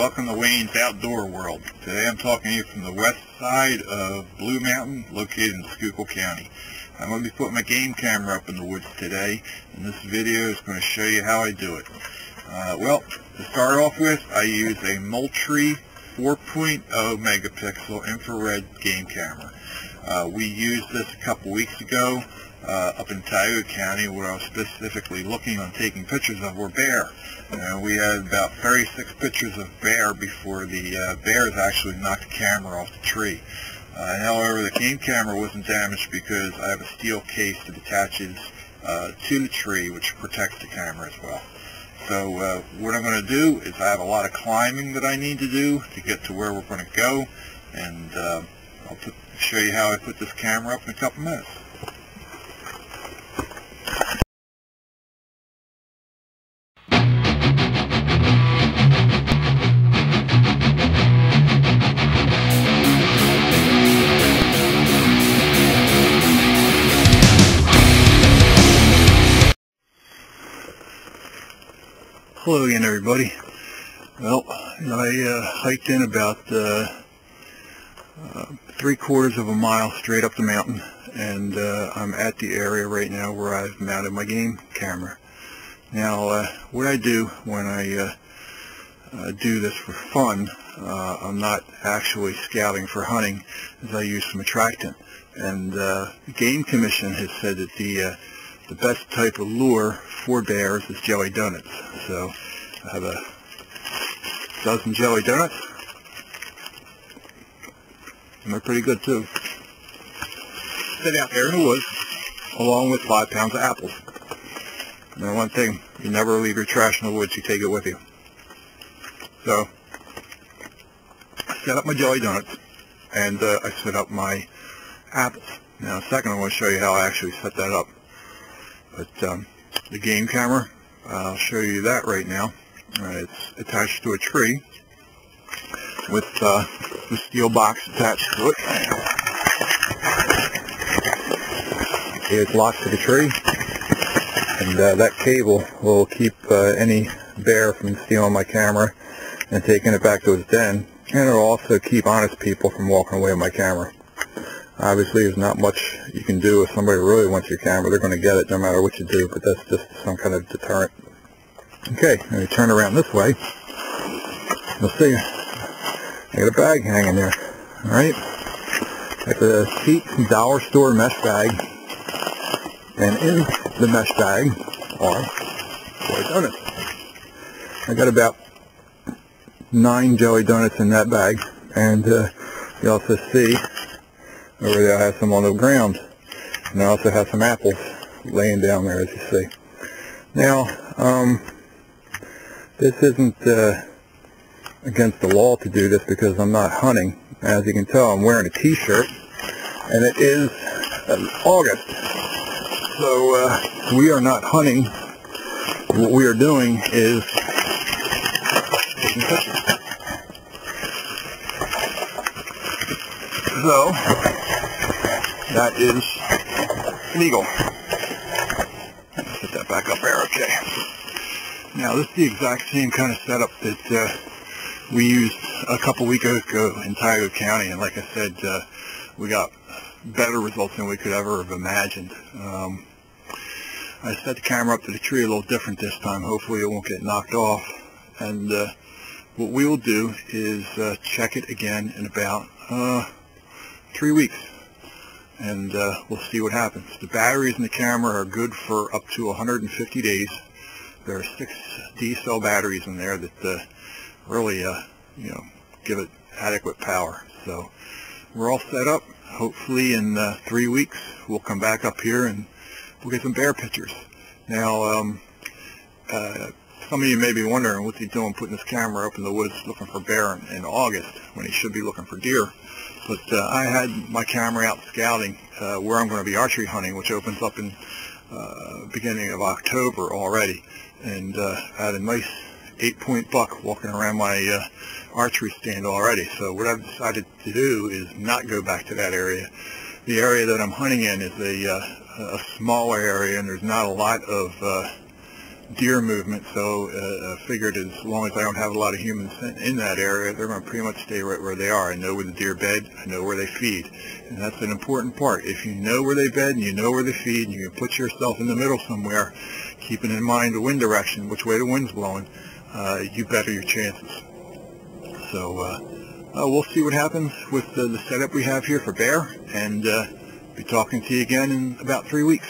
welcome to Wayne's Outdoor World. Today I'm talking to you from the west side of Blue Mountain, located in Schuylkill County. I'm going to be putting my game camera up in the woods today, and this video is going to show you how I do it. Well, to start off with, I use a Moultrie 4.0 megapixel infrared game camera. We used this a couple weeks ago up in Tioga County, where I was specifically looking on taking pictures of were bear. We had about 36 pictures of bear before the bears actually knocked the camera off the tree. However, the game camera wasn't damaged because I have a steel case that attaches to the tree, which protects the camera as well. So what I'm going to do is I have a lot of climbing that I need to do to get to where we're going to go, and I'll show you how I put this camera up in a couple minutes. Hello again, everybody. Well, I hiked in about 3/4 of a mile straight up the mountain, and I'm at the area right now where I've mounted my game camera. Now, what I do when I do this for fun, I'm not actually scouting for hunting, is I use some attractant. And the Game Commission has said that the best type of lure for bears is jelly donuts. So I have a dozen jelly donuts, and they're pretty good too. Sit out there in the woods along with 5 pounds of apples. Now, one thing, you never leave your trash in the woods, you take it with you. So I set up my jelly donuts, and I set up my apples. Now, in a second, I want to show you how I actually set that up. But the game camera, I'll show you that right now. It's attached to a tree with the steel box attached to it. It's locked to the tree, and that cable will keep any bear from stealing my camera and taking it back to his den, and it'll also keep honest people from walking away with my camera. Obviously, there's not much you can do if somebody really wants your camera. They're going to get it no matter what you do, but that's just some kind of deterrent. Okay, let me turn around this way. You'll see I got a bag hanging there. Alright, it's a cheap dollar store mesh bag, and in the mesh bag are jelly donuts. I got about 9 jelly donuts in that bag, and you also see over there I have some on the ground, and I also have some apples laying down there, as you see. Now, this isn't against the law to do this because I'm not hunting. As you can tell, I'm wearing a t-shirt, and it is August, so we are not hunting. What we are doing is taking pictures. So that is an eagle. Put that back up there, okay. Now, this is the exact same kind of setup that we used a couple weeks ago in Tioga County, and like I said, we got better results than we could ever have imagined. I set the camera up to the tree a little different this time. Hopefully it won't get knocked off, and what we will do is check it again in about 3 weeks, and we'll see what happens. The batteries in the camera are good for up to 150 days. There are 6 D-cell batteries in there that really give it adequate power. So we're all set up. Hopefully in 3 weeks we'll come back up here and we'll get some bear pictures. Now, some of you may be wondering what's he doing putting this camera up in the woods looking for bear in August when he should be looking for deer. But I had my camera out scouting where I'm going to be archery hunting, which opens up in beginning of October already. And I had a nice 8-point buck walking around my archery stand already. So what I've decided to do is not go back to that area. The area that I'm hunting in is a smaller area, and there's not a lot of deer movement, so I figured as long as I don't have a lot of humans in that area, they're going to pretty much stay right where they are. I know where the deer bed, I know where they feed, and that's an important part. If you know where they bed and you know where they feed, and you can put yourself in the middle somewhere, keeping in mind the wind direction, which way the wind's blowing, you better your chances. So we'll see what happens with the setup we have here for bear, and be talking to you again in about 3 weeks.